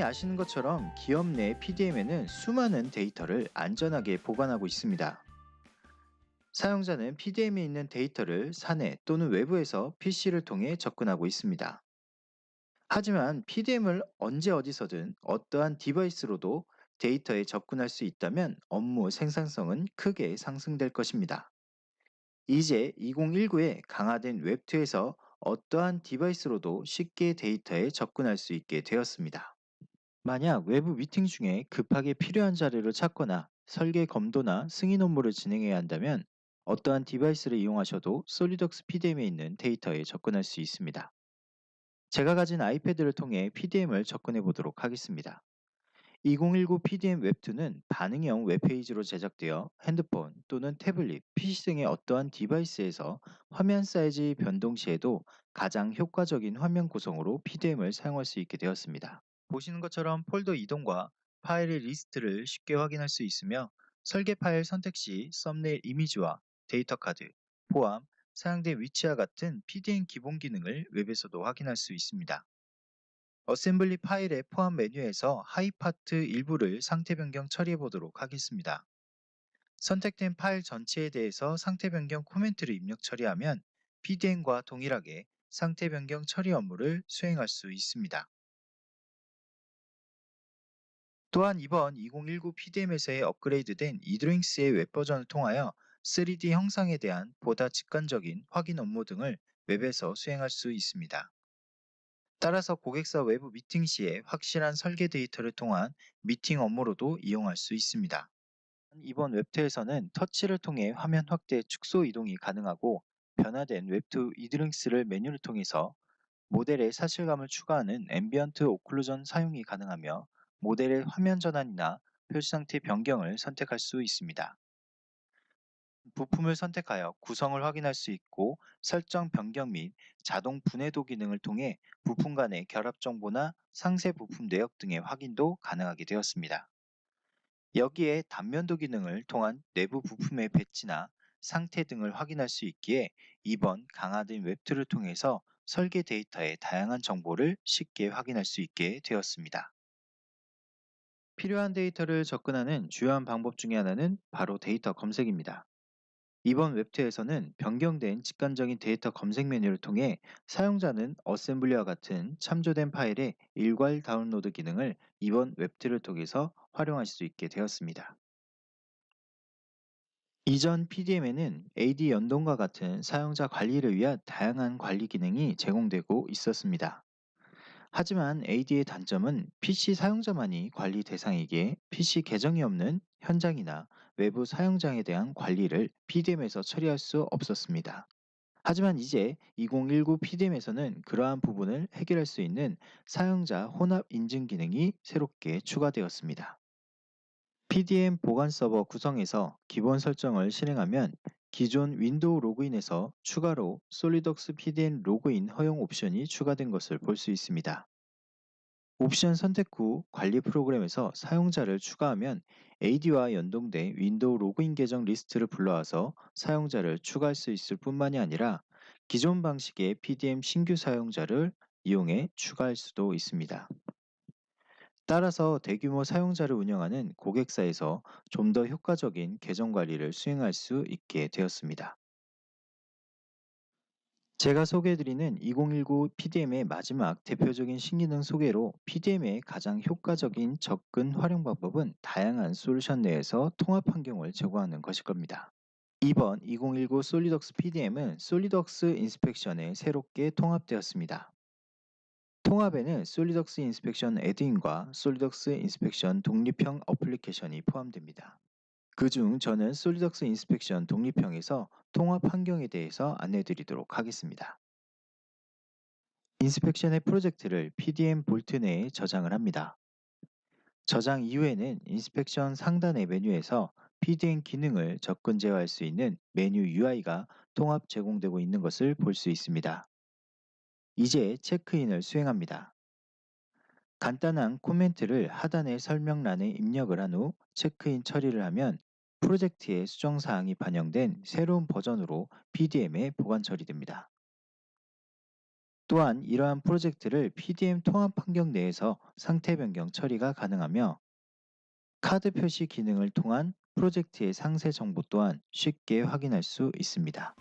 많이 아시는 것처럼 기업 내 PDM에는 수많은 데이터를 안전하게 보관하고 있습니다. 사용자는 PDM에 있는 데이터를 사내 또는 외부에서 PC를 통해 접근하고 있습니다. 하지만 PDM을 언제 어디서든 어떠한 디바이스로도 데이터에 접근할 수 있다면 업무 생산성은 크게 상승될 것입니다. 이제 2019에 강화된 웹2에서 어떠한 디바이스로도 쉽게 데이터에 접근할 수 있게 되었습니다. 만약 외부 미팅 중에 급하게 필요한 자료를 찾거나 설계 검토나 승인 업무를 진행해야 한다면 어떠한 디바이스를 이용하셔도 솔리덕스 PDM에 있는 데이터에 접근할 수 있습니다. 제가 가진 아이패드를 통해 PDM을 접근해 보도록 하겠습니다. 2019 PDM 웹2는 반응형 웹페이지로 제작되어 핸드폰 또는 태블릿, PC 등의 어떠한 디바이스에서 화면 사이즈 변동 시에도 가장 효과적인 화면 구성으로 PDM을 사용할 수 있게 되었습니다. 보시는 것처럼 폴더 이동과 파일의 리스트를 쉽게 확인할 수 있으며 설계 파일 선택 시 썸네일 이미지와 데이터 카드, 포함, 사용된 위치와 같은 PDM 기본 기능을 웹에서도 확인할 수 있습니다. 어셈블리 파일의 포함 메뉴에서 하이 파트 일부를 상태 변경 처리해 보도록 하겠습니다. 선택된 파일 전체에 대해서 상태 변경 코멘트를 입력 처리하면 PDM과 동일하게 상태 변경 처리 업무를 수행할 수 있습니다. 또한 이번 2019 PDM에서의 업그레이드된 이드링스의 웹 버전을 통하여 3D 형상에 대한 보다 직관적인 확인 업무 등을 웹에서 수행할 수 있습니다. 따라서 고객사 외부 미팅 시에 확실한 설계 데이터를 통한 미팅 업무로도 이용할 수 있습니다. 이번 웹2에서는 터치를 통해 화면 확대 축소 이동이 가능하고 변화된 웹2 이드링스를 메뉴를 통해서 모델의 사실감을 추가하는 앰비언트 오클루전 사용이 가능하며 모델의 화면 전환이나 표시 상태 변경을 선택할 수 있습니다. 부품을 선택하여 구성을 확인할 수 있고 설정 변경 및 자동 분해도 기능을 통해 부품 간의 결합 정보나 상세 부품 내역 등의 확인도 가능하게 되었습니다. 여기에 단면도 기능을 통한 내부 부품의 배치나 상태 등을 확인할 수 있기에 이번 강화된 웹2를 통해서 설계 데이터의 다양한 정보를 쉽게 확인할 수 있게 되었습니다. 필요한 데이터를 접근하는 주요한 방법 중에 하나는 바로 데이터 검색입니다. 이번 웹2에서는 변경된 직관적인 데이터 검색 메뉴를 통해 사용자는 어셈블리와 같은 참조된 파일의 일괄 다운로드 기능을 이번 웹2를 통해서 활용할 수 있게 되었습니다. 이전 PDM에는 AD 연동과 같은 사용자 관리를 위한 다양한 관리 기능이 제공되고 있었습니다. 하지만 AD의 단점은 PC 사용자만이 관리 대상이기에 PC 계정이 없는 현장이나 외부 사용장에 대한 관리를 PDM에서 처리할 수 없었습니다. 하지만 이제 2019 PDM에서는 그러한 부분을 해결할 수 있는 사용자 혼합 인증 기능이 새롭게 추가되었습니다. PDM 보관 서버 구성에서 기본 설정을 실행하면 기존 윈도우 로그인에서 추가로 솔리덕스 PDM 로그인 허용 옵션이 추가된 것을 볼 수 있습니다. 옵션 선택 후 관리 프로그램에서 사용자를 추가하면 AD와 연동된 윈도우 로그인 계정 리스트를 불러와서 사용자를 추가할 수 있을 뿐만이 아니라 기존 방식의 PDM 신규 사용자를 이용해 추가할 수도 있습니다. 따라서 대규모 사용자를 운영하는 고객사에서 좀 더 효과적인 계정 관리를 수행할 수 있게 되었습니다. 제가 소개해드리는 2019 PDM의 마지막 대표적인 신기능 소개로 PDM의 가장 효과적인 접근 활용 방법은 다양한 솔루션 내에서 통합 환경을 제공하는 것일 겁니다. 이번 2019 솔리덕스 PDM은 솔리덕스 인스펙션에 새롭게 통합되었습니다. 통합에는 솔리덕스 인스펙션 애드인과 솔리덕스 인스펙션 독립형 어플리케이션이 포함됩니다. 그중 저는 솔리덕스 인스펙션 독립형에서 통합 환경에 대해서 안내드리도록 하겠습니다. 인스펙션의 프로젝트를 PDM 볼트 내에 저장을 합니다. 저장 이후에는 인스펙션 상단의 메뉴에서 PDM 기능을 접근 제어할 수 있는 메뉴 UI가 통합 제공되고 있는 것을 볼 수 있습니다. 이제 체크인을 수행합니다. 간단한 코멘트를 하단의 설명란에 입력을 한 후 체크인 처리를 하면 프로젝트의 수정사항이 반영된 새로운 버전으로 PDM에 보관 처리됩니다. 또한 이러한 프로젝트를 PDM 통합 환경 내에서 상태 변경 처리가 가능하며 카드 표시 기능을 통한 프로젝트의 상세 정보 또한 쉽게 확인할 수 있습니다.